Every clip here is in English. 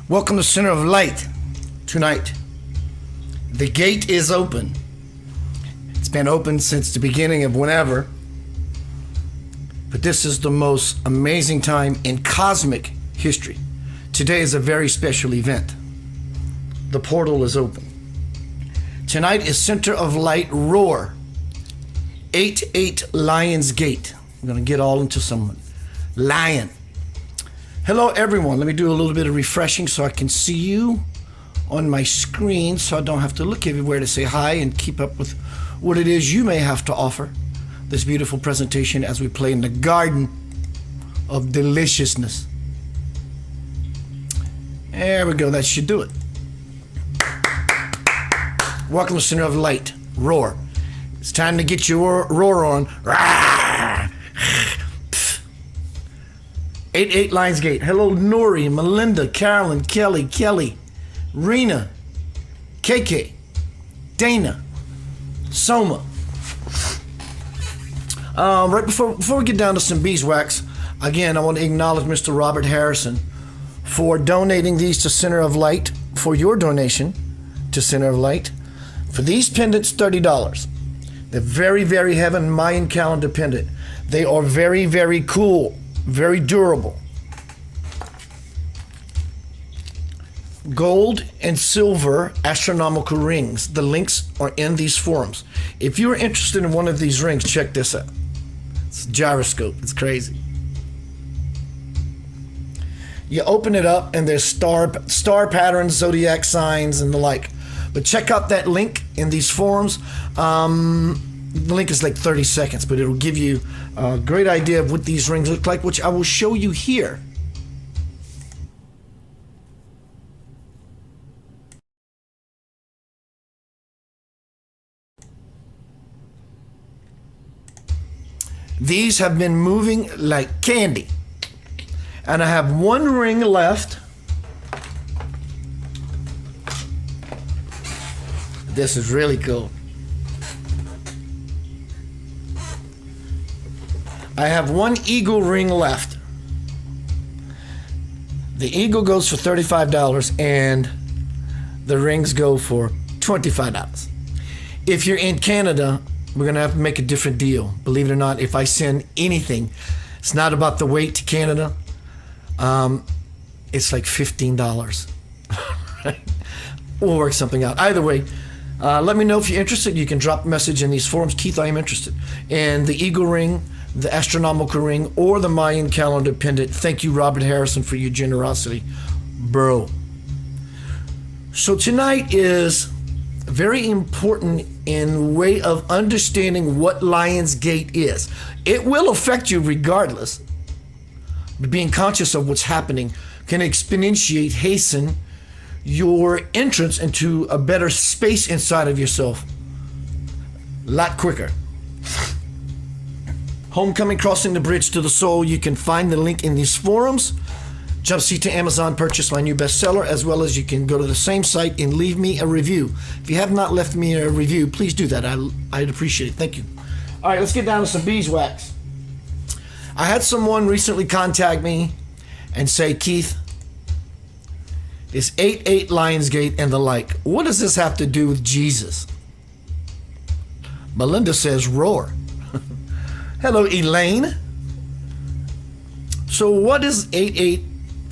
Welcome to Center of Light. Tonight, the gate is open. It's been open since the beginning of whenever, but this is the most amazing time in cosmic history. Today is a very special event. The portal is open. Tonight is Center of Light Roar. 88 Lion's Gate. I'm going to get all into some lion. Hello, everyone. Let me do a little bit of refreshing so I can see you on my screen so I don't have to look everywhere to say hi and keep up with what it is you may have to offer. This beautiful presentation as we play in the garden of deliciousness. There we go. That should do it. Welcome to Center of Light. Roar. It's time to get your roar on. 88 Lions Gate. Hello, Nori, Melinda, Carolyn, Kelly, Rena, KK, Dana, Soma. Right before we get down to some beeswax, again, I want to acknowledge Mr. Robert Harrison for donating these to Center of Light, for your donation to Center of Light. For these pendants, $30. They're very, very heavy Mayan calendar pendant. They are very, very cool. Very durable. Gold and silver astronomical rings. The links are in these forums. If you're interested in one of these rings, check this out. It's a gyroscope. It's crazy. You open it up and there's star patterns, zodiac signs, and the like. But check out that link in these forums. The link is like 30 seconds, but it'll give you a great idea of what these rings look like, which I will show you here. These have been moving like candy. And I have one ring left. This is really cool. I have one eagle ring left. The eagle goes for $35 and the rings go for $25. If you're in Canada, we're going to have to make a different deal. Believe it or not, if I send anything, it's not about the weight to Canada. It's like $15. Right? We'll work something out. Either way, let me know if you're interested. You can drop a message in these forums. Keith, I am interested. And the eagle ring, the astronomical ring, or the Mayan calendar pendant. Thank you, Robert Harrison, for your generosity, bro. So tonight is very important in way of understanding what Lion's Gate is. It will affect you regardless, but being conscious of what's happening can exponentiate, hasten your entrance into a better space inside of yourself a lot quicker. Homecoming, Crossing the Bridge to the Soul. You can find the link in these forums. Jump seat to Amazon, purchase my new bestseller, as well as you can go to the same site and leave me a review. If you have not left me a review, please do that. I'd appreciate it. Thank you. All right, let's get down to some beeswax. I had someone recently contact me and say, Keith, it's 88 Lions Gate and the like. What does this have to do with Jesus? Melinda says, roar. Hello, Elaine. So what is 88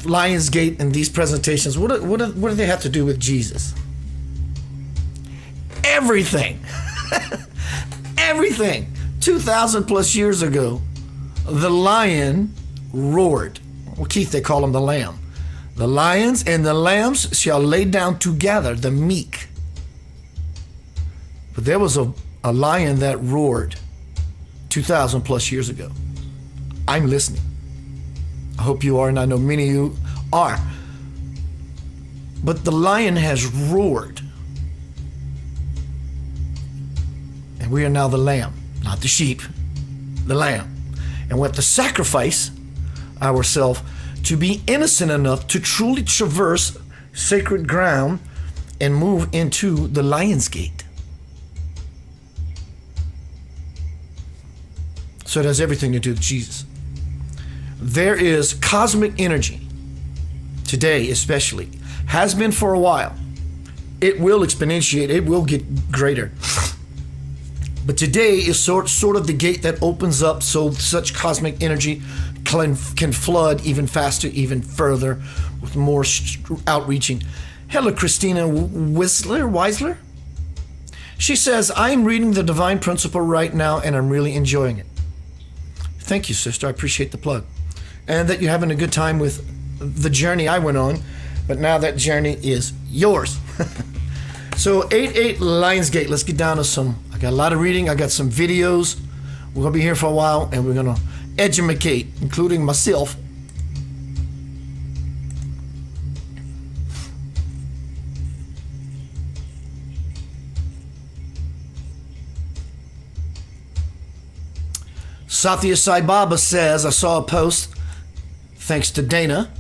Lions Gate and these presentations? What do they have to do with Jesus? Everything. Everything. 2,000 plus years ago, the lion roared. Well, Keith, they call him the lamb. The lions and the lambs shall lay down together, the meek. But there was a lion that roared 2,000 plus years ago. I'm listening. I hope you are, and I know many of you are. But the lion has roared. And we are now the lamb, not the sheep, the lamb. And we have to sacrifice ourselves to be innocent enough to truly traverse sacred ground and move into the Lion's Gate. So it has everything to do with Jesus. There is cosmic energy today, especially, Has been for a while. It will exponentiate. It will get greater. But today is sort of the gate that opens up so such cosmic energy can flood even faster, even further, with more outreaching. Hello, Christina Weisler? She says, I'm reading the Divine Principle right now, and I'm really enjoying it. Thank you, sister. I appreciate the plug. And that you're having a good time with the journey I went on, but now that journey is yours. So 88 Lionsgate, let's get down to some, I got a lot of reading, I got some videos. We're gonna be here for a while, and we're gonna educate, including myself. Satya Sai Baba says, I saw a post, thanks to Dana,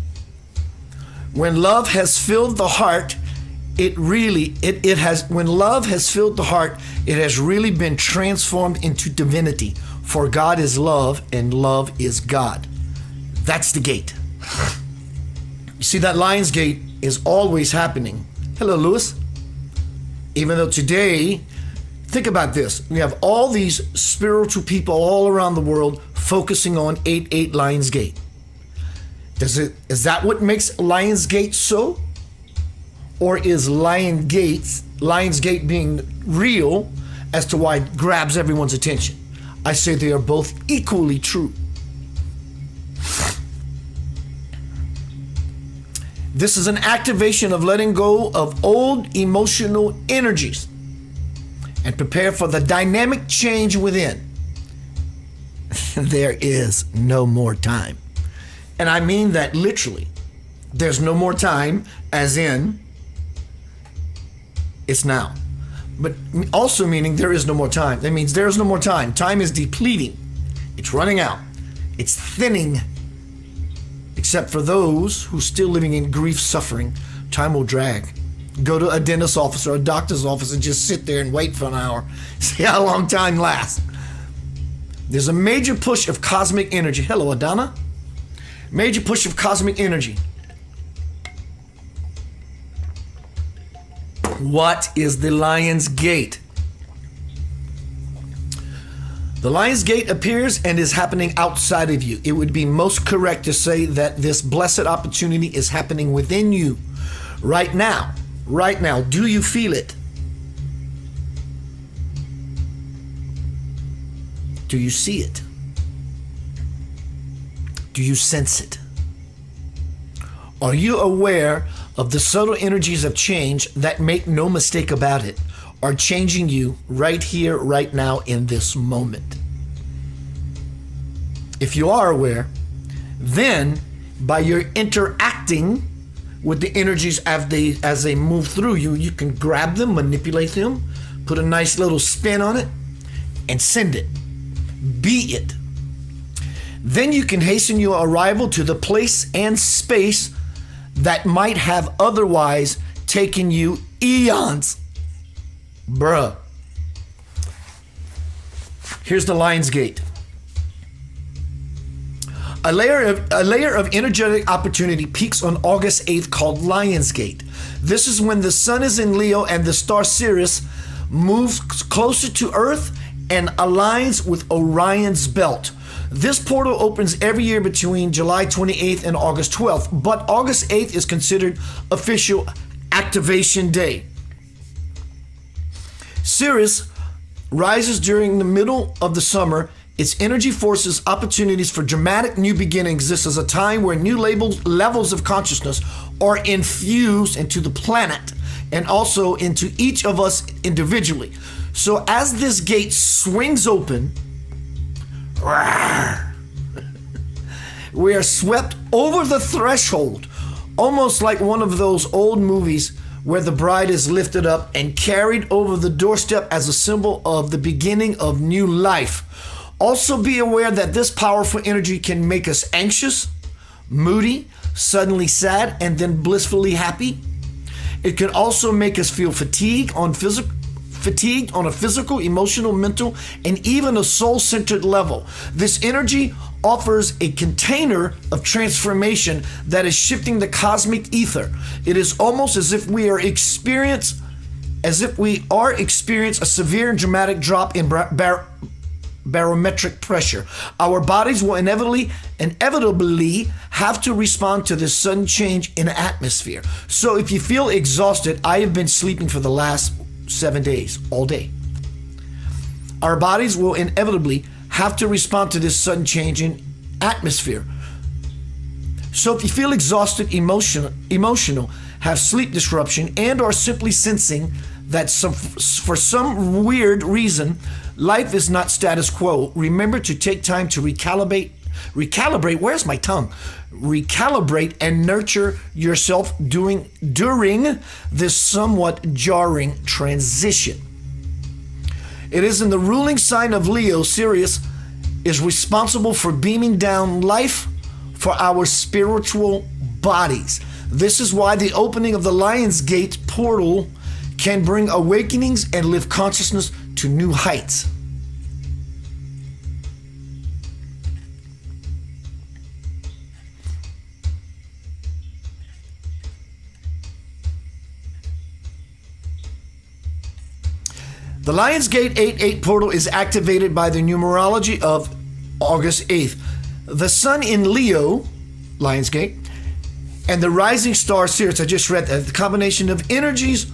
when love has filled the heart, when love has filled the heart, it has really been transformed into divinity. For God is love, and love is God. That's the gate. You see, that Lion's Gate is always happening. Hello, Lewis. Even though today, think about this. We have all these spiritual people all around the world focusing on 88 Lion's Gate. Is that what makes Lion's Gate so? Or is Lion's Gate being real as to why it grabs everyone's attention? I say they are both equally true. This is an activation of letting go of old emotional energies and prepare for the dynamic change within. There is no more time. And I mean that literally. There's no more time, as in, it's now. But also meaning there is no more time. That means there is no more time. Time is depleting. It's running out. It's thinning. Except for those who are still living in grief, suffering, time will drag. Go to a dentist's office or a doctor's office and just sit there and wait for an hour. See how long time lasts. There's a major push of cosmic energy. Hello, Adana. Major push of cosmic energy. What is the Lion's Gate? The Lion's Gate appears and is happening outside of you. It would be most correct to say that this blessed opportunity is happening within you right now. Right now. Do you feel it? Do you see it? Do you sense it? Are you aware of the subtle energies of change that, make no mistake about it, are changing you right here, right now, in this moment? If you are aware, then by your interacting with the energies as they move through you, you can grab them, manipulate them, put a nice little spin on it, and send it. Be it. Then you can hasten your arrival to the place and space that might have otherwise taken you eons. Bruh. Here's the Lion's Gate. A layer of energetic opportunity peaks on August 8th called Lion's Gate. This is when the sun is in Leo and the star Sirius moves closer to Earth and aligns with Orion's belt. This portal opens every year between July 28th and August 12th, but August 8th is considered official activation day. Sirius rises during the middle of the summer. Its energy forces opportunities for dramatic new beginnings. This is a time where new levels of consciousness are infused into the planet and also into each of us individually. So as this gate swings open, we are swept over the threshold, almost like one of those old movies where the bride is lifted up and carried over the doorstep as a symbol of the beginning of new life. Also be aware that this powerful energy can make us anxious, moody, suddenly sad, and then blissfully happy. It can also make us feel fatigue on fatigued on a physical, emotional, mental, and even a soul-centered level. This energy offers a container of transformation that is shifting the cosmic ether. It is almost as if we are experience a severe and dramatic drop in barometric pressure. Our bodies will inevitably have to respond to this sudden change in atmosphere. So if you feel exhausted, I have been sleeping for the last 7 days, all day. Our bodies will inevitably have to respond to this sudden change in atmosphere. So if you feel exhausted, emotional, have sleep disruption, and are simply sensing that for some weird reason, life is not status quo, remember to take time to recalibrate, where's my tongue? Recalibrate and nurture yourself during this somewhat jarring transition. It is in the ruling sign of Leo, Sirius is responsible for beaming down life for our spiritual bodies. This is why the opening of the Lion's Gate portal can bring awakenings and lift consciousness to new heights. The Lion's Gate 8-8 portal is activated by the numerology of August 8th. The sun in Leo, Lion's Gate, and the rising star Sirius, I just read that, the combination of energies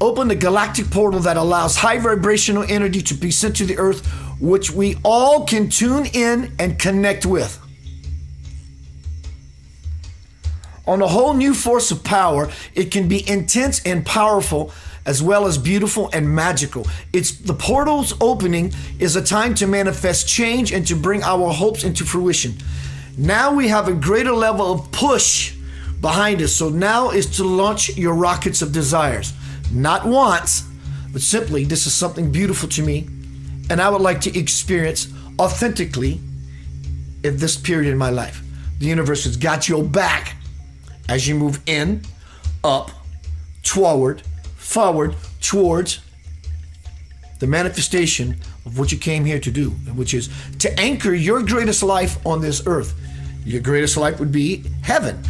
open the galactic portal that allows high vibrational energy to be sent to the earth, which we all can tune in and connect with. On a whole new force of power, it can be intense and powerful, as well as beautiful and magical. It's the portal's opening is a time to manifest change and to bring our hopes into fruition. Now we have a greater level of push behind us. So now is to launch your rockets of desires. Not wants, but simply, this is something beautiful to me, and I would like to experience authentically in this period in my life. The universe has got your back as you move in, up, forward, towards the manifestation of what you came here to do, which is to anchor your greatest life on this earth. Your greatest life would be heaven.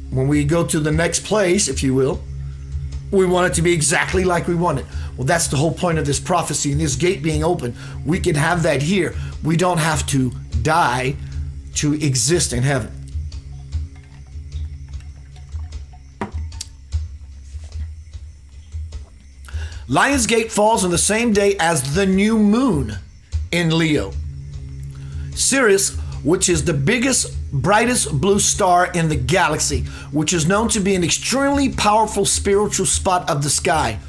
When we go to the next place, if you will, we want it to be exactly like we want it. Well, that's the whole point of this prophecy and this gate being open. We can have that here. We don't have to die to exist in heaven. Lion's Gate falls on the same day as the new moon in Leo. Sirius, which is the biggest, brightest blue star in the galaxy, which is known to be an extremely powerful spiritual spot of the sky,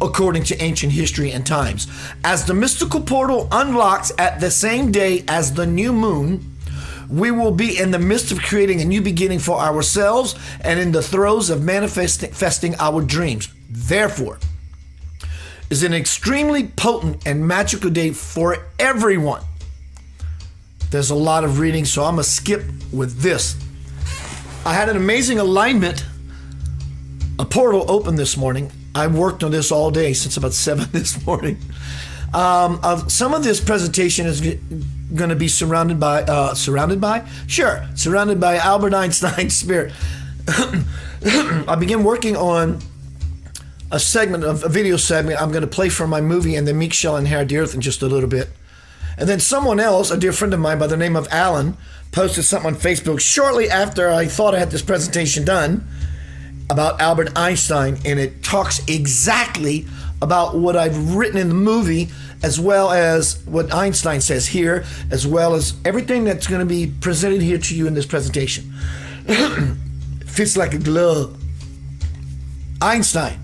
according to ancient history and times. As the mystical portal unlocks at the same day as the new moon, we will be in the midst of creating a new beginning for ourselves and in the throes of manifesting our dreams. Therefore, is an extremely potent and magical day for everyone. There's a lot of reading, so I'm gonna skip with this. I had an amazing alignment. A portal opened this morning. I worked on this all day since about 7 this morning. Some of this presentation is going to be surrounded by Albert Einstein's spirit. I began working on a video segment I'm going to play from my movie, And the Meek Shall Inherit the Earth, in just a little bit. And then someone else, a dear friend of mine by the name of Alan, posted something on Facebook shortly after I thought I had this presentation done about Albert Einstein, and it talks exactly about what I've written in the movie, as well as what Einstein says here, as well as everything that's going to be presented here to you in this presentation. Fits like a glove. Einstein.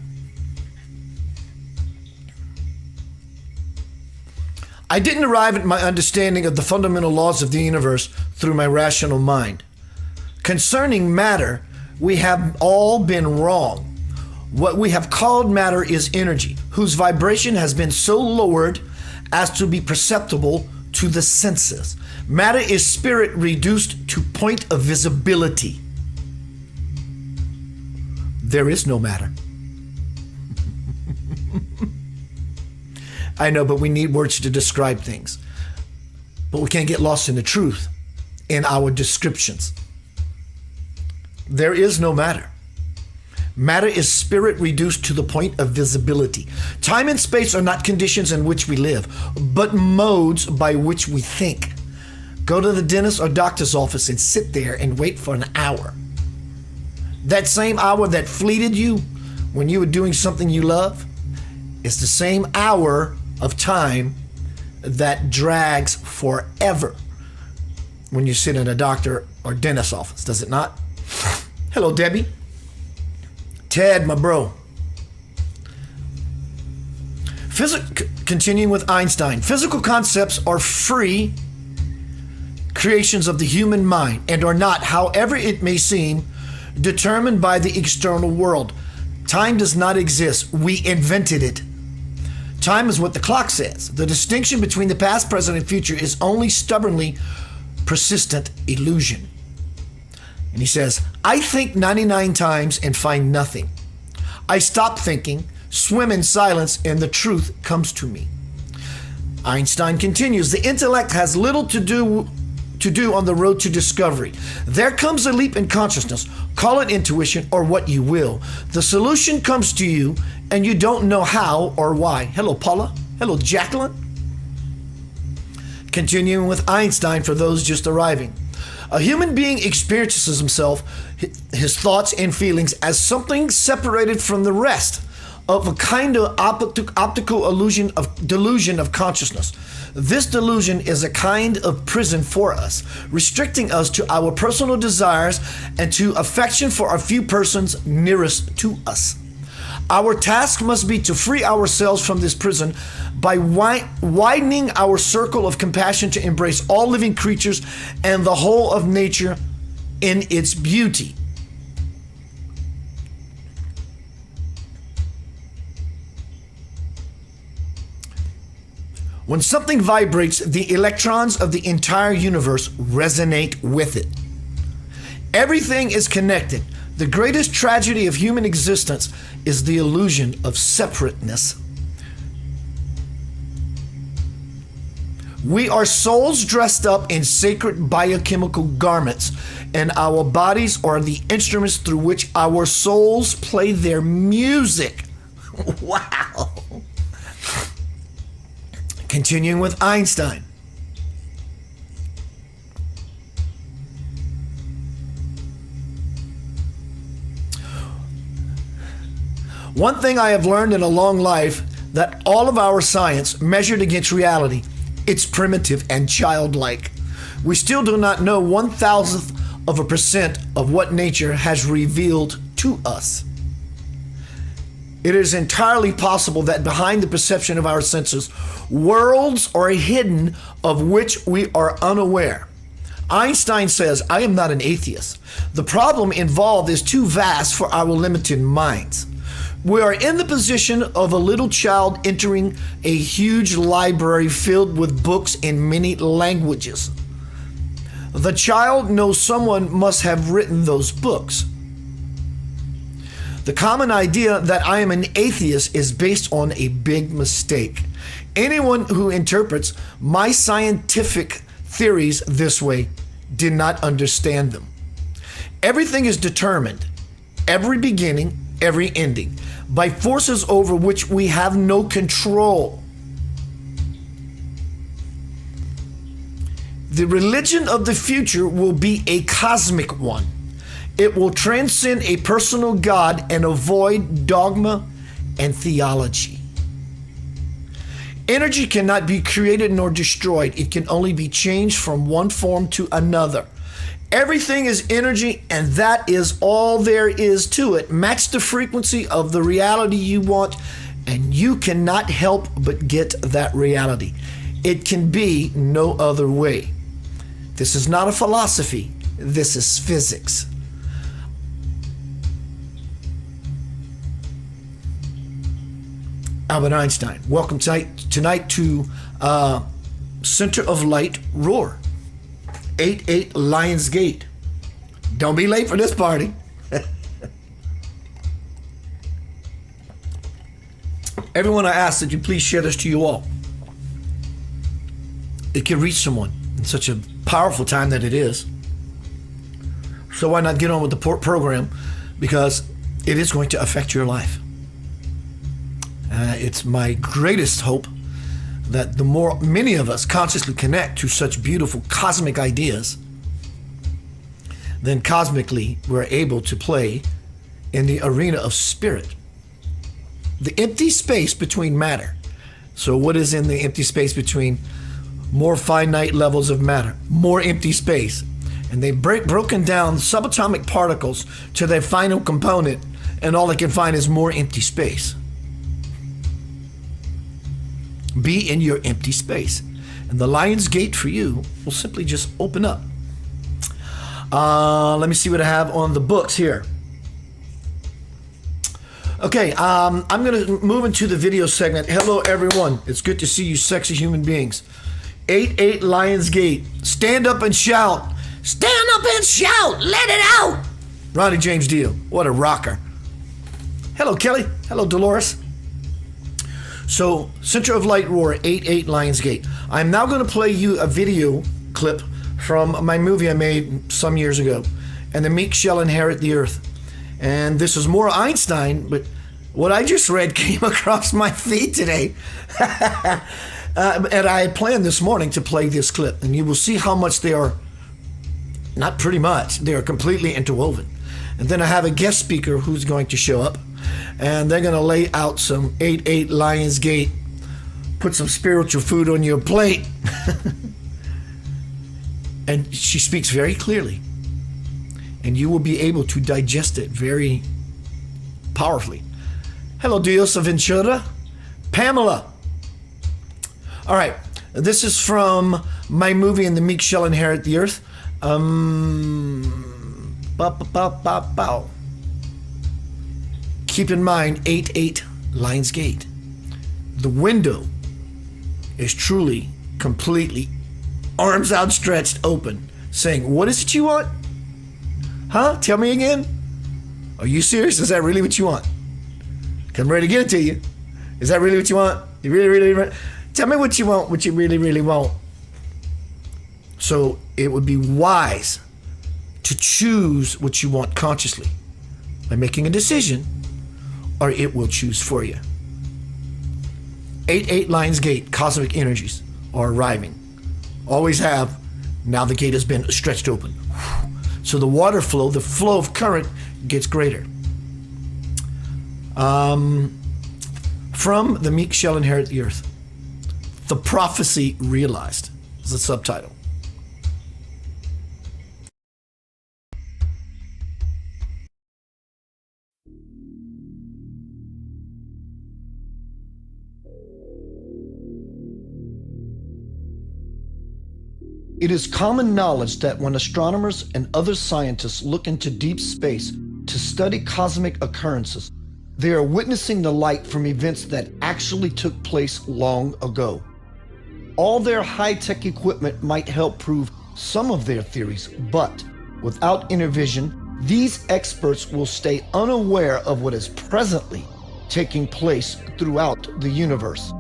I didn't arrive at my understanding of the fundamental laws of the universe through my rational mind. Concerning matter, we have all been wrong. What we have called matter is energy, whose vibration has been so lowered as to be perceptible to the senses. Matter is spirit reduced to point of visibility. There is no matter. I know, but we need words to describe things. But we can't get lost in the truth in our descriptions. There is no matter. Matter is spirit reduced to the point of visibility. Time and space are not conditions in which we live, but modes by which we think. Go to the dentist or doctor's office and sit there and wait for an hour. That same hour that fleeted you when you were doing something you love is the same hour of time that drags forever when you sit in a doctor or dentist office, does it not? Hello, Debbie. Ted, my bro. Continuing with Einstein. Physical concepts are free creations of the human mind and are not, however it may seem, determined by the external world. Time does not exist. We invented it. Time is what the clock says. The distinction between the past, present, and future is only stubbornly persistent illusion. And he says, I think 99 times and find nothing. I stop thinking, swim in silence, and the truth comes to me. Einstein continues, the intellect has little to do on the road to discovery. There comes a leap in consciousness, call it intuition or what you will. The solution comes to you and you don't know how or why. Hello, Paula. Hello, Jacqueline. Continuing with Einstein for those just arriving. A human being experiences himself, his thoughts and feelings as something separated from the rest of a kind of optical delusion of consciousness. This delusion is a kind of prison for us, restricting us to our personal desires and to affection for a few persons nearest to us. Our task must be to free ourselves from this prison by widening our circle of compassion to embrace all living creatures and the whole of nature in its beauty. When something vibrates, the electrons of the entire universe resonate with it. Everything is connected. The greatest tragedy of human existence is the illusion of separateness. We are souls dressed up in sacred biochemical garments, and our bodies are the instruments through which our souls play their music. Wow. Continuing with Einstein. One thing I have learned in a long life, that all of our science measured against reality, it's primitive and childlike. We still do not know 1,000% of what nature has revealed to us. It is entirely possible that behind the perception of our senses, worlds are hidden of which we are unaware. Einstein says, I am not an atheist. The problem involved is too vast for our limited minds. We are in the position of a little child entering a huge library filled with books in many languages. The child knows someone must have written those books. The common idea that I am an atheist is based on a big mistake. Anyone who interprets my scientific theories this way did not understand them. Everything is determined, every beginning, every ending, by forces over which we have no control. The religion of the future will be a cosmic one. It will transcend a personal God and avoid dogma and theology. Energy cannot be created nor destroyed. It can only be changed from one form to another. Everything is energy, and that is all there is to it. Match the frequency of the reality you want, and you cannot help but get that reality. It can be no other way. This is not a philosophy. This is physics. Albert Einstein. Welcome tonight to Center of Light Roar. 88 Lions Gate. Don't be late for this party. Everyone, I ask that you please share this to you all. It can reach someone in such a powerful time that it is. So why not get on with the program? Because it is going to affect your life. It's my greatest hope that the more many of us consciously connect to such beautiful cosmic ideas, then cosmically we're able to play in the arena of spirit. The empty space between matter. So what is in the empty space between more finite levels of matter? More empty space. And they've broken down subatomic particles to their final component, and all they can find is more empty space. Be in your empty space, and the Lion's Gate for you will simply just open up. Let me see what I have on the books here. Okay, I'm going to move into the video segment. Hello, everyone. It's good to see you, sexy human beings. 8-8 Lion's Gate. Stand up and shout. Stand up and shout. Let it out. Ronnie James Dio. What a rocker. Hello, Kelly. Hello, Dolores. So, Center of Light Roar, 8-8 Lion's Gate. I'm now going to play you a video clip from my movie I made some years ago. And the meek shall inherit the earth. And this is more Einstein, but what I just read came across my feed today. And I planned this morning to play this clip. And you will see how much they are, not pretty much, they are completely interwoven. And then I have a guest speaker who's going to show up. And they're going to lay out some 8-8 Lion's Gate. Put some spiritual food on your plate. And she speaks very clearly. And you will be able to digest it very powerfully. Hello, Diosa Ventura. Pamela. All right. This is from my movie, And the Meek Shall Inherit the Earth. Keep in mind, 8-8 Lion's Gate. The window is truly, completely, arms outstretched, open, saying, what is it you want? Huh? Tell me again? Are you serious? Is that really what you want? I'm ready to get it to you. Is that really what you want? You really? Tell me what you want, what you really want. So it would be wise to choose what you want consciously by making a decision, or it will choose for you. 8-8 Lion's Gate, cosmic energies are arriving. Always have. Now the gate has been stretched open. So the water flow, the flow of current gets greater. From The Meek Shall Inherit the Earth. The Prophecy Realized is the subtitle. It is common knowledge that when astronomers and other scientists look into deep space to study cosmic occurrences, they are witnessing the light from events that actually took place long ago. All their high-tech equipment might help prove some of their theories, but without inner vision, these experts will stay unaware of what is presently taking place throughout the universe.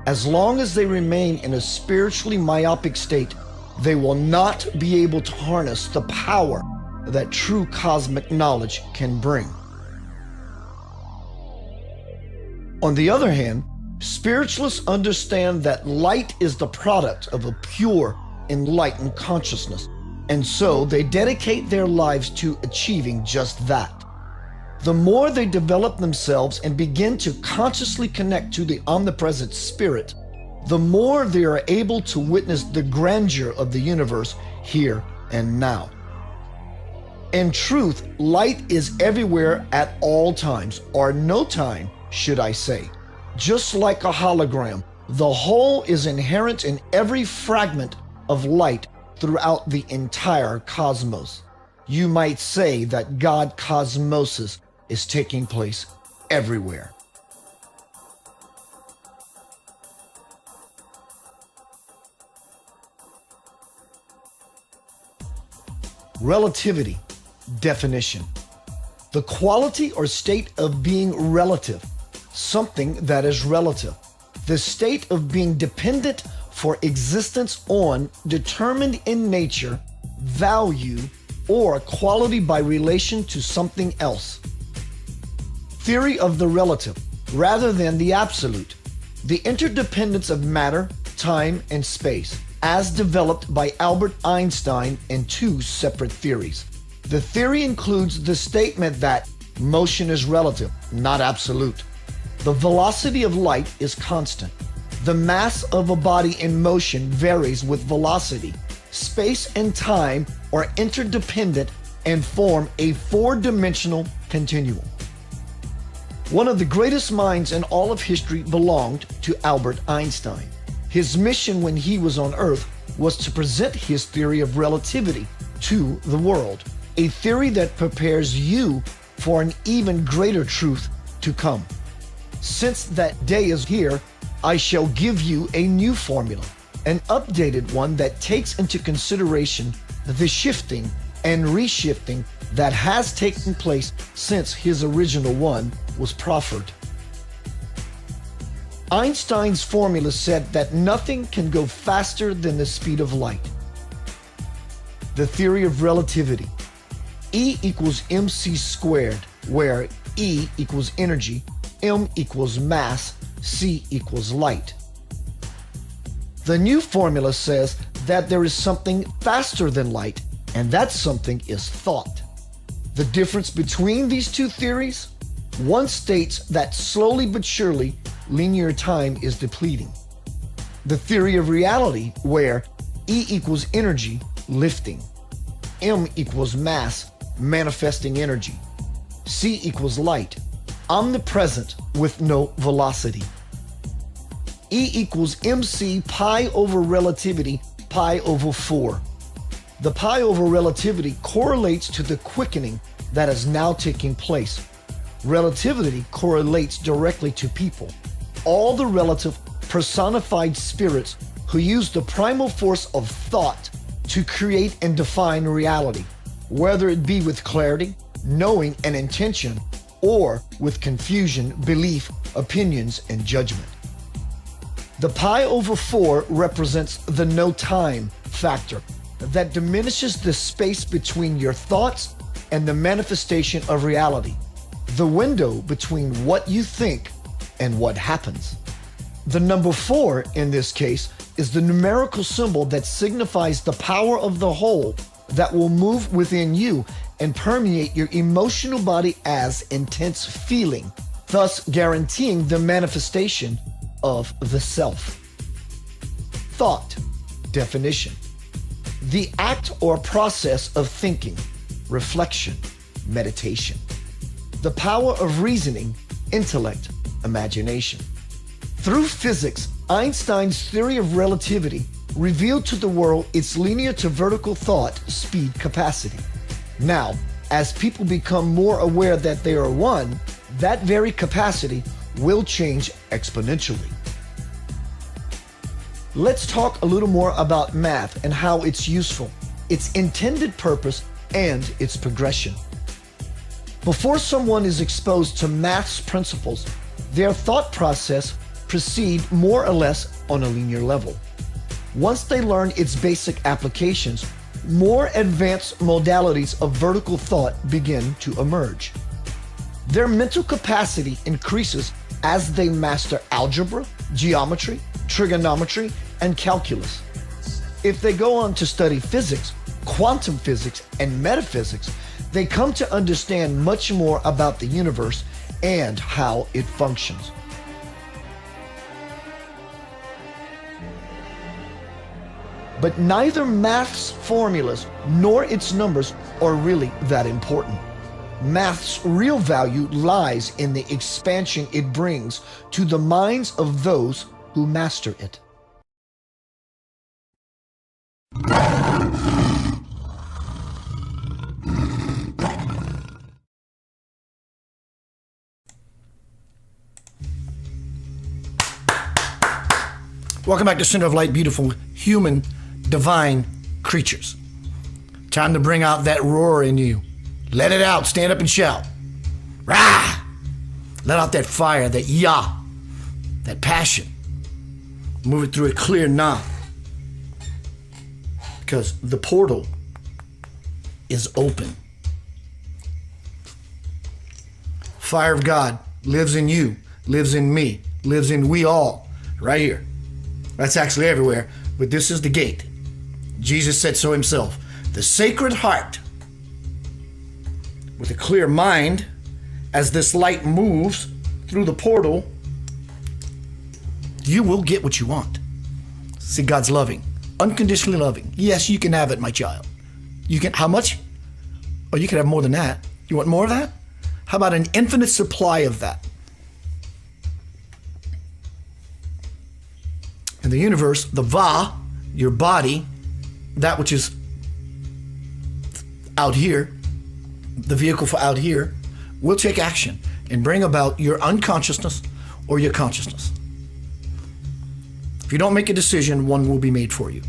As long as they remain in a spiritually myopic state, they will not be able to harness the power that true cosmic knowledge can bring. On the other hand, spiritualists understand that light is the product of a pure, enlightened consciousness, and so they dedicate their lives to achieving just that. The more they develop themselves and begin to consciously connect to the omnipresent spirit, the more they are able to witness the grandeur of the universe here and now. In truth, light is everywhere at all times, or no time, should I say. Just like a hologram, the whole is inherent in every fragment of light throughout the entire cosmos. You might say that God cosmosis is taking place everywhere. Relativity. Definition. The quality or state of being relative, something that is relative, the state of being dependent for existence on, determined in nature, value, or quality by relation to something else. Theory of the relative, rather than the absolute. The interdependence of matter, time, and space, as developed by Albert Einstein in two separate theories. The theory includes the statement that motion is relative, not absolute. The velocity of light is constant. The mass of a body in motion varies with velocity. Space and time are interdependent and form a four-dimensional continuum. One of the greatest minds in all of history belonged to Albert Einstein. His mission when he was on Earth was to present his theory of relativity to the world, a theory that prepares you for an even greater truth to come. Since that day is here, I shall give you a new formula, an updated one that takes into consideration the shifting and reshifting that has taken place since his original one was proffered. Einstein's formula said that nothing can go faster than the speed of light. The theory of relativity. E equals mc squared, where E equals energy, m equals mass, c equals light. The new formula says that there is something faster than light, and that something is thought. The difference between these two theories? One states that slowly but surely linear time is depleting. The theory of reality, where E equals energy, lifting, m equals mass, manifesting energy, c equals light, omnipresent with no velocity. E equals mc pi over relativity, pi over 4. The pi over relativity correlates to the quickening that is now taking place. Relativity correlates directly to people, all the relative personified spirits who use the primal force of thought to create and define reality, whether it be with clarity, knowing, and intention, or with confusion, belief, opinions, and judgment. The pi over 4 represents the no time factor that diminishes the space between your thoughts and the manifestation of reality, the window between what you think and what happens. The number 4 in this case is the numerical symbol that signifies the power of the whole that will move within you and permeate your emotional body as intense feeling, thus guaranteeing the manifestation of the self. Thought. Definition. The act or process of thinking, reflection, meditation. The power of reasoning, intellect, imagination. Through physics, Einstein's theory of relativity revealed to the world its linear to vertical thought speed capacity. Now, as people become more aware that they are one, that very capacity will change exponentially. Let's talk a little more about math and how it's useful, its intended purpose, and its progression. Before someone is exposed to math's principles, their thought process proceeds more or less on a linear level. Once they learn its basic applications, more advanced modalities of vertical thought begin to emerge. Their mental capacity increases as they master algebra, geometry, trigonometry, and calculus. If they go on to study physics, quantum physics, and metaphysics, they come to understand much more about the universe and how it functions. But neither math's formulas nor its numbers are really that important. Math's real value lies in the expansion it brings to the minds of those who master it. Welcome back to Center of Light, beautiful human, divine creatures. Time to bring out that roar in you. Let it out. Stand up and shout. Rah! Let out that fire, that yah, that passion. Move it through a clear na. Because the portal is open. Fire of God lives in you, lives in me, lives in we all, right here. That's actually everywhere, but this is the gate. Jesus said so himself. The Sacred Heart, with a clear mind, as this light moves through the portal, you will get what you want. See, God's loving, unconditionally loving. Yes, you can have it, my child. You can, how much? Oh, you can have more than that. You want more of that? How about an infinite supply of that? In the universe, the Va, your body, that which is out here, the vehicle for out here, will take action and bring about your unconsciousness or your consciousness. If you don't make a decision, one will be made for you.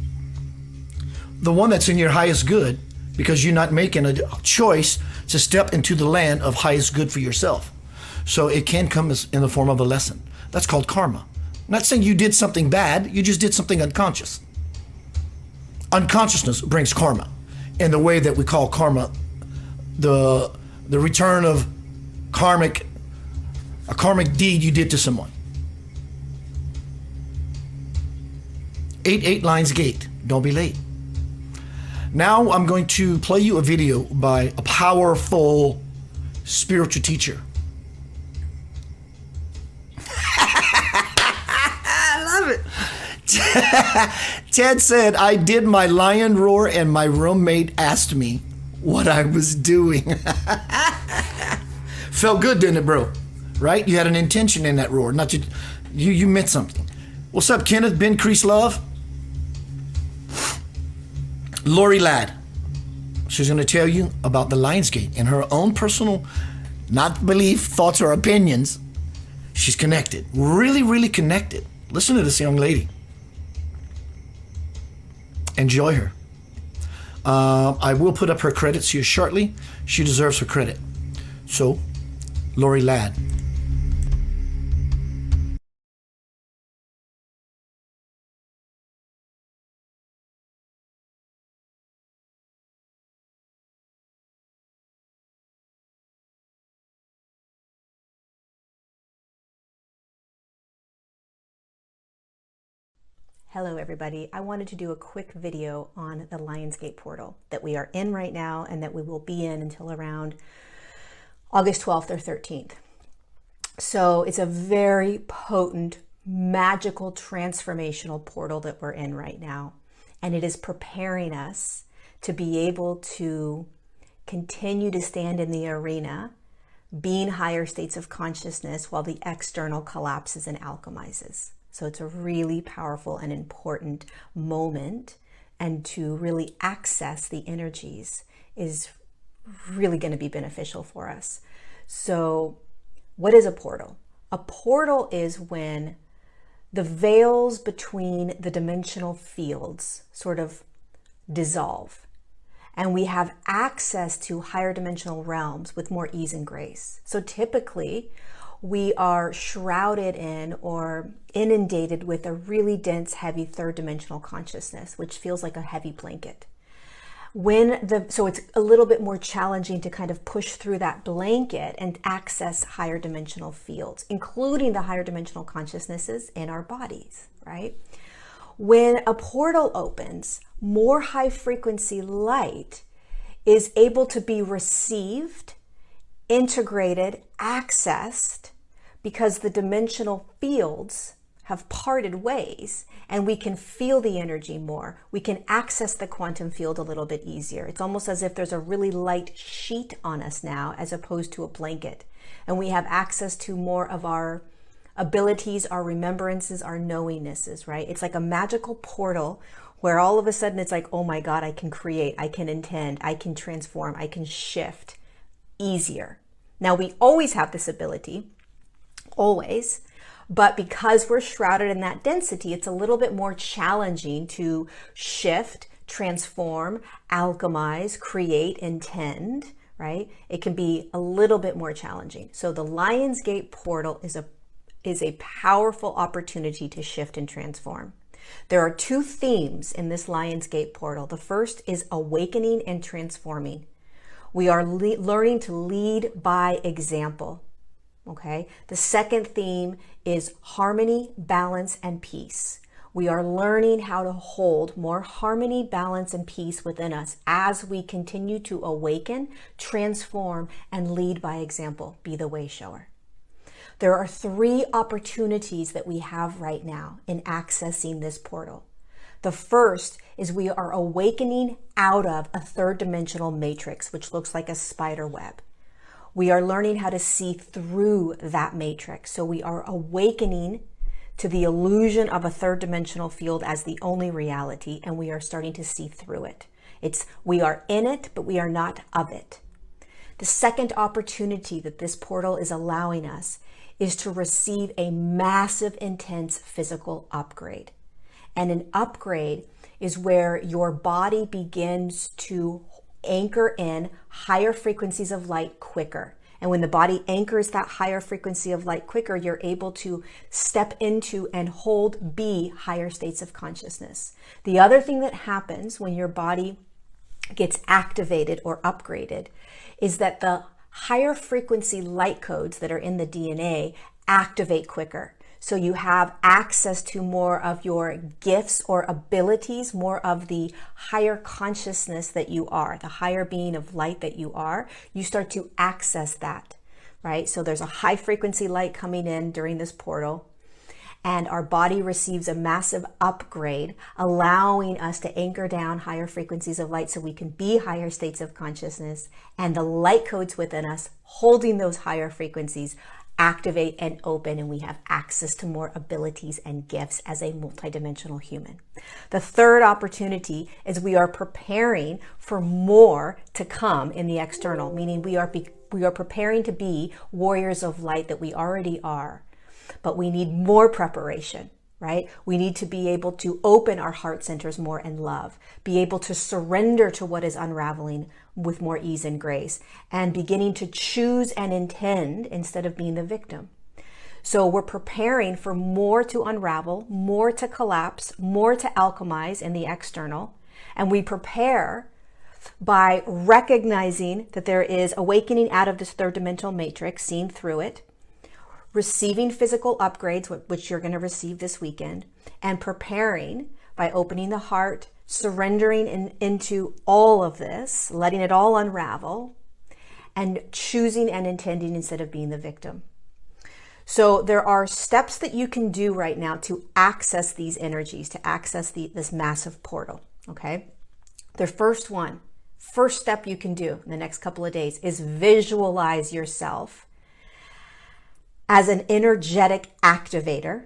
The one that's in your highest good, because you're not making a choice to step into the land of highest good for yourself. So it can come as in the form of a lesson. That's called karma. I'm not saying you did something bad, you just did something unconscious. Unconsciousness brings karma. In the way that we call karma, the return of a karmic deed you did to someone. 8 lines gate, don't be late. Now I'm going to play you a video by a powerful spiritual teacher. I love it. Ted said, I did my lion roar and my roommate asked me what I was doing. Felt good, didn't it, bro? Right? You had an intention in that roar. Not just, you meant something. What's up, Kenneth? Ben Crease Love? Lori Ladd. She's going to tell you about the Lionsgate in her own personal, not belief, thoughts, or opinions. She's connected. Really, really connected. Listen to this young lady. Enjoy her. I will put up her credits here shortly. She deserves her credit. So, Lori Ladd. Hello everybody, I wanted to do a quick video on the Lionsgate portal that we are in right now and that we will be in until around August 12th or 13th. So it's a very potent, magical, transformational portal that we're in right now. And it is preparing us to be able to continue to stand in the arena, being higher states of consciousness while the external collapses and alchemizes. So it's a really powerful and important moment, and to really access the energies is really going to be beneficial for us. So what is a portal? A portal is when the veils between the dimensional fields sort of dissolve, and we have access to higher dimensional realms with more ease and grace. So typically, we are shrouded in or inundated with a really dense, heavy third-dimensional consciousness, which feels like a heavy blanket. So it's a little bit more challenging to kind of push through that blanket and access higher dimensional fields, including the higher dimensional consciousnesses in our bodies, right? When a portal opens, more high-frequency light is able to be received, integrated, accessed, because the dimensional fields have parted ways and we can feel the energy more. We can access the quantum field a little bit easier. It's almost as if there's a really light sheet on us now as opposed to a blanket. And we have access to more of our abilities, our remembrances, our knowingnesses, right? It's like a magical portal where all of a sudden it's like, oh my God, I can create, I can intend, I can transform, I can shift easier. Now we always have this ability, always, but because we're shrouded in that density, it's a little bit more challenging to shift, transform, alchemize, create, intend, right? It can be a little bit more challenging. So the Lionsgate portal is a powerful opportunity to shift and transform. There are two themes in this Lionsgate portal. The first is awakening and transforming. We are learning to lead by example. Okay. The second theme is harmony, balance, and peace. We are learning how to hold more harmony, balance, and peace within us as we continue to awaken, transform, and lead by example. Be the way shower. There are three opportunities that we have right now in accessing this portal. The first is we are awakening out of a third dimensional matrix, which looks like a spider web. We are learning how to see through that matrix. So we are awakening to the illusion of a third dimensional field as the only reality, and we are starting to see through it. We are in it, but we are not of it. The second opportunity that this portal is allowing us is to receive a massive, intense physical upgrade. And an upgrade is where your body begins to anchor in higher frequencies of light quicker. And when the body anchors that higher frequency of light quicker, you're able to step into and be higher states of consciousness. The other thing that happens when your body gets activated or upgraded is that the higher frequency light codes that are in the DNA activate quicker. So you have access to more of your gifts or abilities, more of the higher consciousness that you are, the higher being of light that you are. You start to access that, right? So there's a high frequency light coming in during this portal, and our body receives a massive upgrade, allowing us to anchor down higher frequencies of light so we can be higher states of consciousness, and the light codes within us holding those higher frequencies activate and open, and we have access to more abilities and gifts as a multidimensional human. The third opportunity is we are preparing for more to come in the external, meaning we are preparing to be warriors of light that we already are, but we need more preparation, right? We need to be able to open our heart centers more in love, be able to surrender to what is unraveling with more ease and grace, and beginning to choose and intend instead of being the victim. So we're preparing for more to unravel, more to collapse, more to alchemize in the external. And we prepare by recognizing that there is awakening out of this third dimensional matrix, seeing through it, receiving physical upgrades, which you're going to receive this weekend, and preparing by opening the heart, surrendering into all of this, letting it all unravel, and choosing and intending instead of being the victim. So there are steps that you can do right now to access these energies, to access this massive portal, okay? The first step you can do in the next couple of days is visualize yourself as an energetic activator.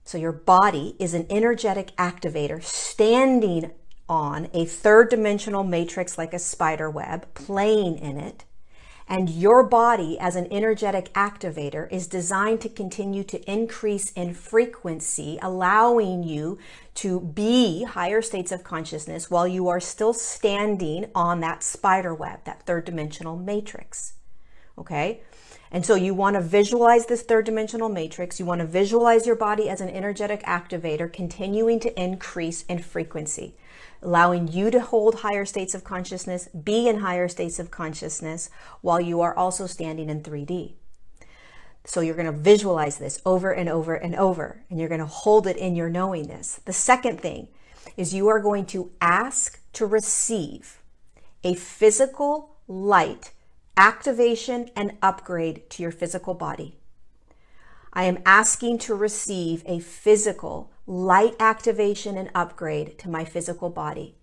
So your body is an energetic activator standing on a third dimensional matrix like a spider web, playing in it. And your body as an energetic activator is designed to continue to increase in frequency, allowing you to be higher states of consciousness while you are still standing on that spider web, that third dimensional matrix. Okay? And so you want to visualize this third dimensional matrix. You want to visualize your body as an energetic activator, continuing to increase in frequency, allowing you to hold higher states of consciousness, be in higher states of consciousness, while you are also standing in 3D. So you're going to visualize this over and over and over, and you're going to hold it in your knowingness. The second thing is you are going to ask to receive a physical light activation and upgrade to your physical body. I am asking to receive a physical light activation and upgrade to my physical body.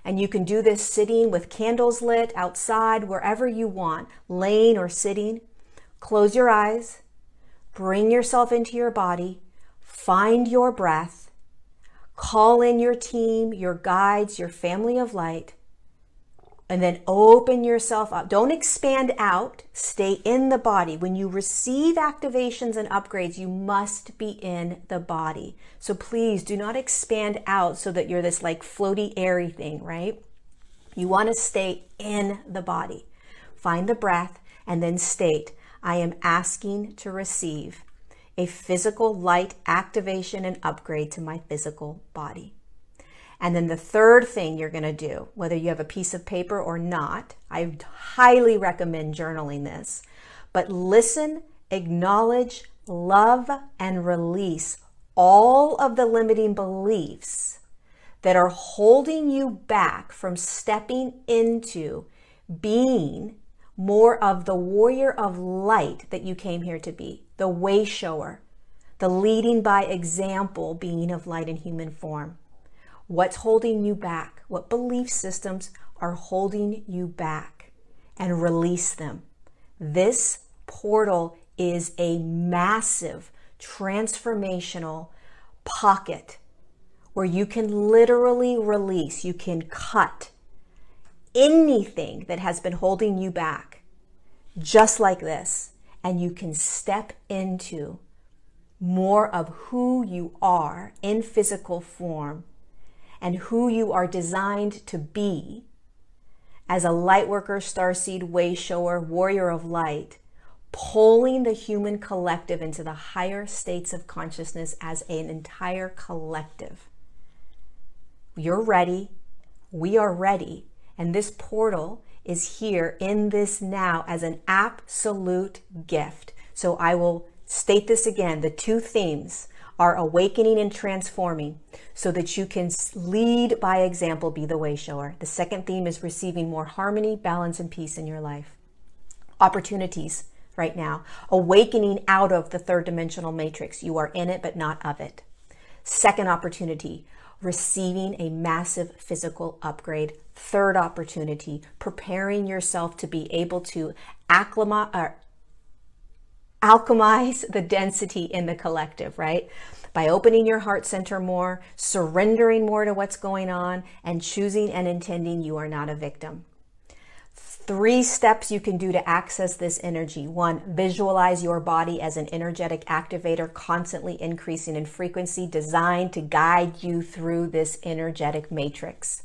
And you can do this sitting with candles lit outside, wherever you want, laying or sitting. Close your eyes, bring yourself into your body, find your breath, call in your team, your guides, your family of light, and then open yourself up. Don't expand out, stay in the body. When you receive activations and upgrades, you must be in the body. So please do not expand out so that you're this like floaty, airy thing, right? You want to stay in the body. find the breath, and then state, I am asking to receive a physical light activation and upgrade to my physical body. And then the third thing you're going to do, whether you have a piece of paper or not, I highly recommend journaling this, but listen, acknowledge, love, and release all of the limiting beliefs that are holding you back from stepping into being more of the warrior of light that you came here to be, the way shower, the leading by example being of light in human form. What's holding you back? What belief systems are holding you back? And release them. This portal is a massive transformational pocket where you can literally release, you can cut anything that has been holding you back, just like this, and you can step into more of who you are in physical form and who you are designed to be as a light worker, starseed, way shower, warrior of light, pulling the human collective into the higher states of consciousness as an entire collective. You're ready. We are ready. And this portal is here in this now as an absolute gift. So I will state this again. The two themes are awakening and transforming so that you can lead by example, be the way shower. The second theme is receiving more harmony, balance, and peace in your life. Opportunities right now. Awakening out of the third dimensional matrix. You are in it, but not of it. Second opportunity, receiving a massive physical upgrade. Third opportunity, preparing yourself to be able to alchemize the density in the collective, right? By opening your heart center more, surrendering more to what's going on, and choosing and intending you are not a victim. 3 steps you can do to access this energy. 1, visualize your body as an energetic activator, constantly increasing in frequency, designed to guide you through this energetic matrix.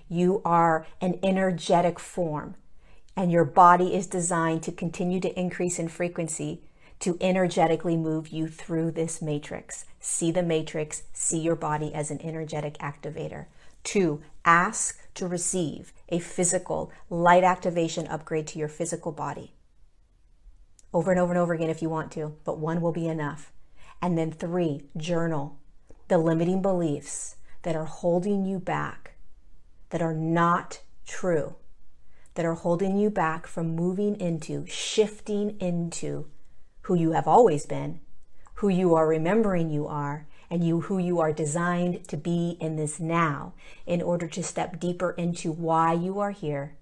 You are an energetic form, and your body is designed to continue to increase in frequency to energetically move you through this matrix. See the matrix, see your body as an energetic activator. 2, ask to receive a physical light activation upgrade to your physical body. Over and over and over again if you want to, but 1 will be enough. And then 3, journal the limiting beliefs that are holding you back, that are not true, that are holding you back from moving into, shifting into who you have always been, who you are remembering you are, and who you are designed to be in this now, in order to step deeper into why you are here,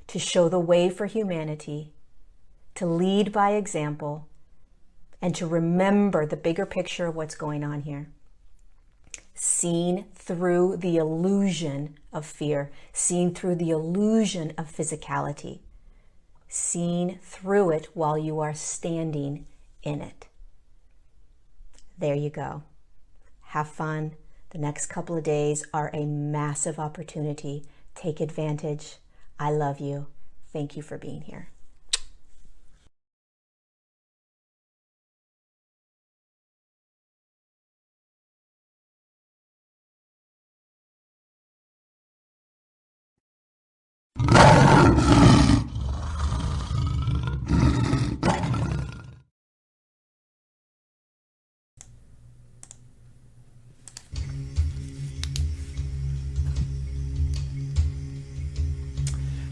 to show the way for humanity, to lead by example, and to remember the bigger picture of what's going on here. Seen through the illusion of fear, seen through the illusion of physicality, seen through it while you are standing in it. There you go. Have fun. The next couple of days are a massive opportunity. Take advantage. I love you. Thank you for being here.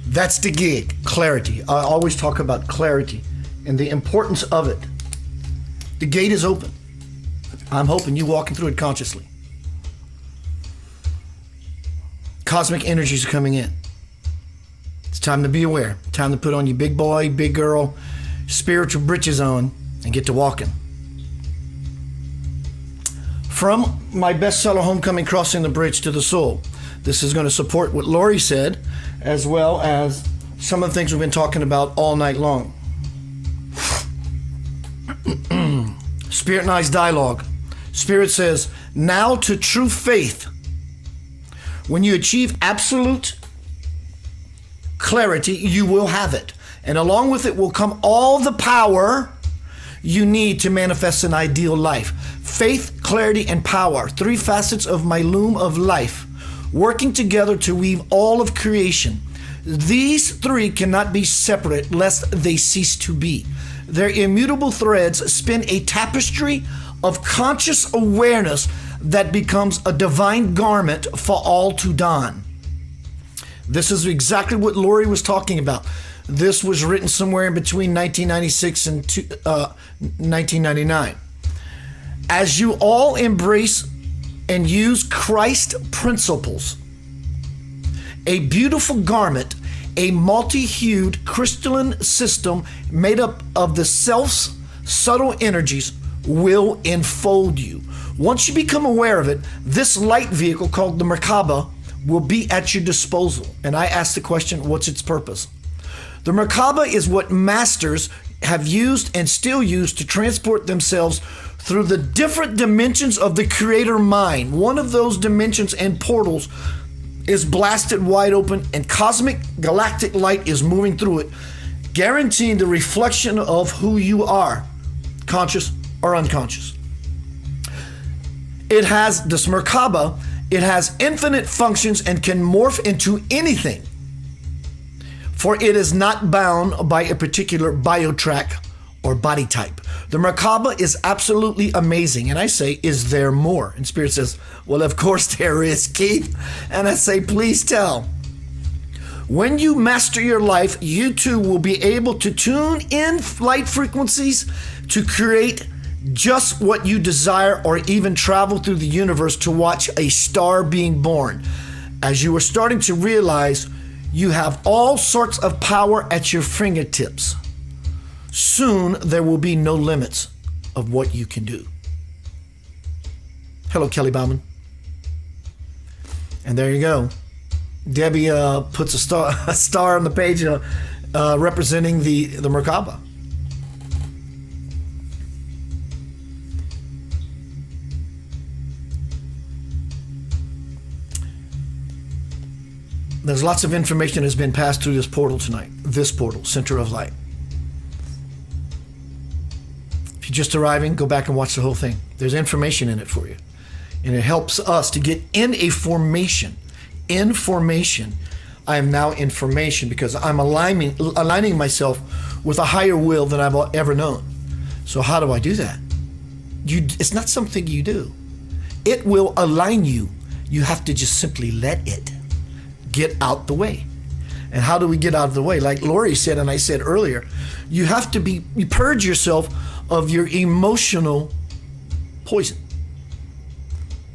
That's the gig, clarity. I always talk about clarity and the importance of it. The gate is open. I'm hoping you walking through it consciously. Cosmic energies are coming in. It's time to be aware. Time to put on your big boy, big girl, spiritual britches on and get to walking. From my bestseller, Homecoming, Crossing the Bridge to the Soul. This is going to support what Lori said, as well as some of the things we've been talking about all night long. Spirit and I's dialogue. Spirit says, now to true faith. When you achieve absolute clarity, you will have it. And along with it will come all the power you need to manifest an ideal life. Faith, clarity, and power, 3 facets of my loom of life, working together to weave all of creation. These 3 cannot be separate lest they cease to be. Their immutable threads spin a tapestry of conscious awareness that becomes a divine garment for all to don. This is exactly what Lori was talking about. This was written somewhere in between 1996 and 1999. As you all embrace and use Christ principles, a beautiful garment, a multi-hued crystalline system made up of the self's subtle energies will enfold you. Once you become aware of it, this light vehicle called the Merkaba will be at your disposal. And I ask the question, what's its purpose? The Merkaba is what masters have used and still use to transport themselves through the different dimensions of the creator mind. One of those dimensions and portals is blasted wide open, and cosmic galactic light is moving through it, guaranteeing the reflection of who you are, conscious or unconscious. It has this Merkaba, it has infinite functions and can morph into anything, for it is not bound by a particular biotrack or body type. The Merkaba is absolutely amazing. And I say, is there more? And Spirit says, well, of course there is, Keith. And I say, please tell. When you master your life, you too will be able to tune in light frequencies to create just what you desire, or even travel through the universe to watch a star being born. As you are starting to realize, you have all sorts of power at your fingertips. Soon there will be no limits of what you can do. Hello, Kelly Bauman. And there you go. Debbie puts a star on the page representing the Merkaba. There's lots of information that has been passed through this portal tonight. This portal, Center of Light. If you're just arriving, go back and watch the whole thing. There's information in it for you. And it helps us to get in a formation. In formation. I am now in formation because I'm aligning myself with a higher will than I've ever known. So how do I do that? It's not something you do. It will align you. You have to just simply let it get out the way. And how do we get out of the way? Like Lori said, and I said earlier, you have to you purge yourself of your emotional poison,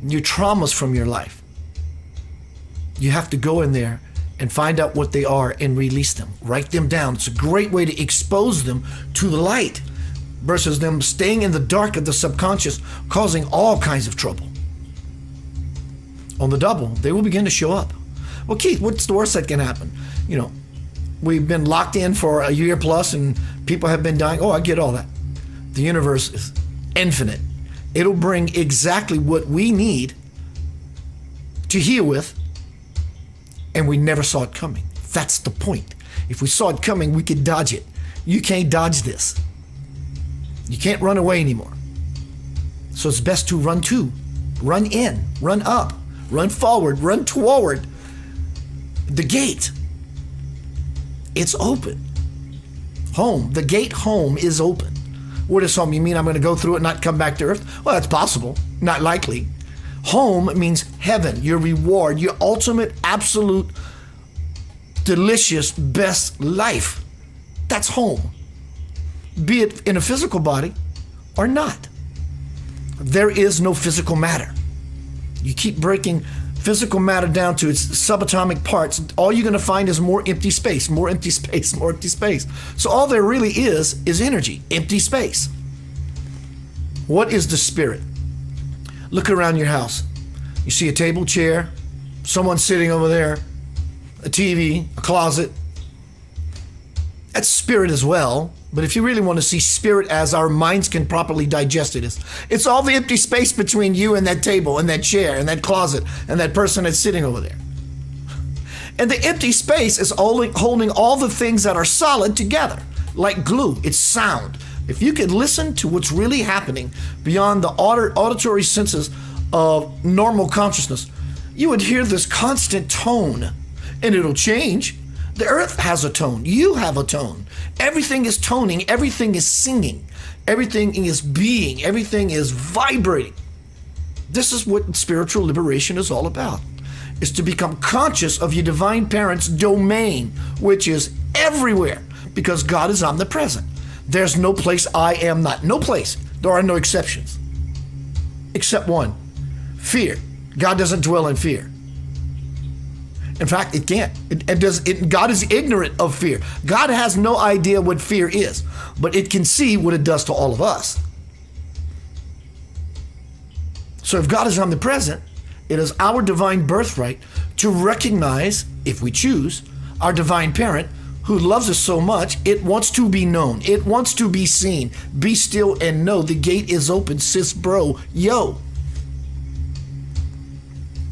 your traumas from your life. You have to go in there and find out what they are and release them. Write them down. It's a great way to expose them to the light versus them staying in the dark of the subconscious, causing all kinds of trouble. On the double, they will begin to show up. Well, Keith, what's the worst that can happen? You know, we've been locked in for a year plus and people have been dying. Oh, I get all that. The universe is infinite. It'll bring exactly what we need to heal with, and we never saw it coming. That's the point. If we saw it coming, we could dodge it. You can't dodge this. You can't run away anymore. So it's best to run in, run up, run forward, run toward the gate. It's open. Home, the gate home is open. What is home? You mean I'm going to go through it and not come back to earth? Well, that's possible. Not likely. Home means heaven, your reward, your ultimate, absolute, delicious, best life. That's home. Be it in a physical body or not. There is no physical matter. You keep breaking physical matter down to its subatomic parts, all you're going to find is more empty space, more empty space, more empty space. So all there really is energy, empty space. What is the spirit? Look around your house. You see a table, chair, someone sitting over there, a TV, a closet. That's spirit as well. But if you really want to see spirit as our minds can properly digest it, it's all the empty space between you and that table and that chair and that closet and that person that's sitting over there. And the empty space is holding all the things that are solid together, like glue. It's sound. If you could listen to what's really happening beyond the auditory senses of normal consciousness, you would hear this constant tone, and it'll change. The earth has a tone. You have a tone. Everything is toning. Everything is singing. Everything is being. Everything is vibrating. This is what spiritual liberation is all about, is to become conscious of your divine parent's domain, which is everywhere, because God is omnipresent. There's no place I am not. No place. There are no exceptions. Except one. Fear. God doesn't dwell in fear. In fact, it can't. God is ignorant of fear. God has no idea what fear is, but it can see what it does to all of us. So if God is omnipresent, it is our divine birthright to recognize, if we choose, our divine parent who loves us so much, it wants to be known. It wants to be seen. Be still and know the gate is open, sis, bro, yo.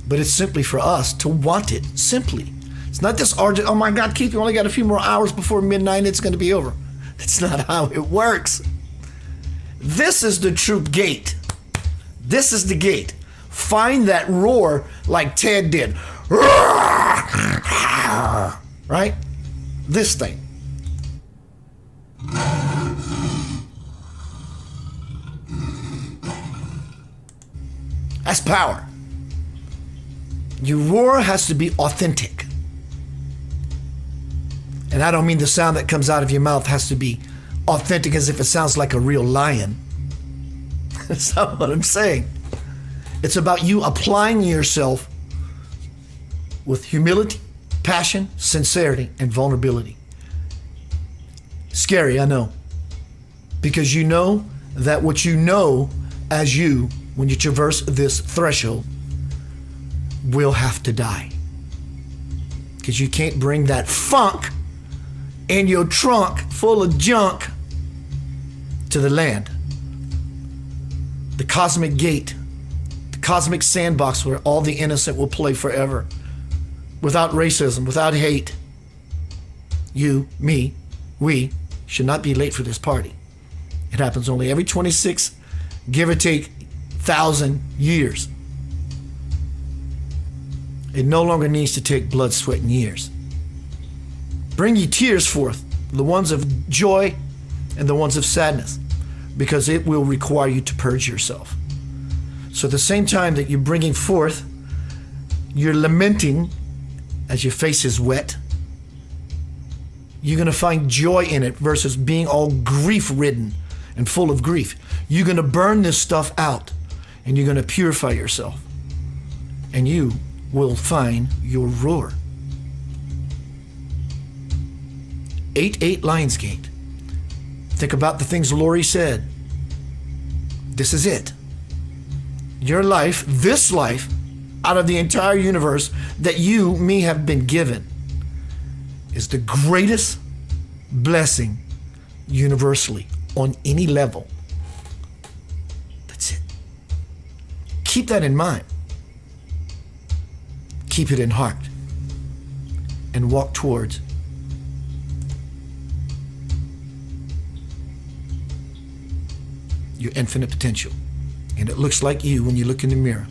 But it's simply for us to want it, simply. It's not this urgent, oh my God, Keith, you only got a few more hours before midnight, it's going to be over. That's not how it works. This is the true gate. This is the gate. Find that roar like Ted did. Right? This thing. That's power. Your roar has to be authentic. And I don't mean the sound that comes out of your mouth has to be authentic as if it sounds like a real lion. That's not what I'm saying. It's about you applying yourself with humility, passion, sincerity, and vulnerability. Scary, I know. Because you know that what you know as you, when you traverse this threshold, will have to die. Because you can't bring that funk in your trunk full of junk to the land. The cosmic gate, the cosmic sandbox where all the innocent will play forever. Without racism, without hate. You, me, we should not be late for this party. It happens only every 26, give or take, 1,000 years. It no longer needs to take blood, sweat, and years. Bring ye tears forth, the ones of joy and the ones of sadness, because it will require you to purge yourself. So at the same time that you're bringing forth, you're lamenting as your face is wet. You're going to find joy in it versus being all grief-ridden and full of grief. You're going to burn this stuff out and you're going to purify yourself. And you will find your roar. 8-8 Lionsgate. Think about the things Lori said. This is it. Your life, this life, out of the entire universe that you, me, have been given, is the greatest blessing universally on any level. That's it. Keep that in mind. Keep it in heart. And walk towards your infinite potential. And it looks like you when you look in the mirror.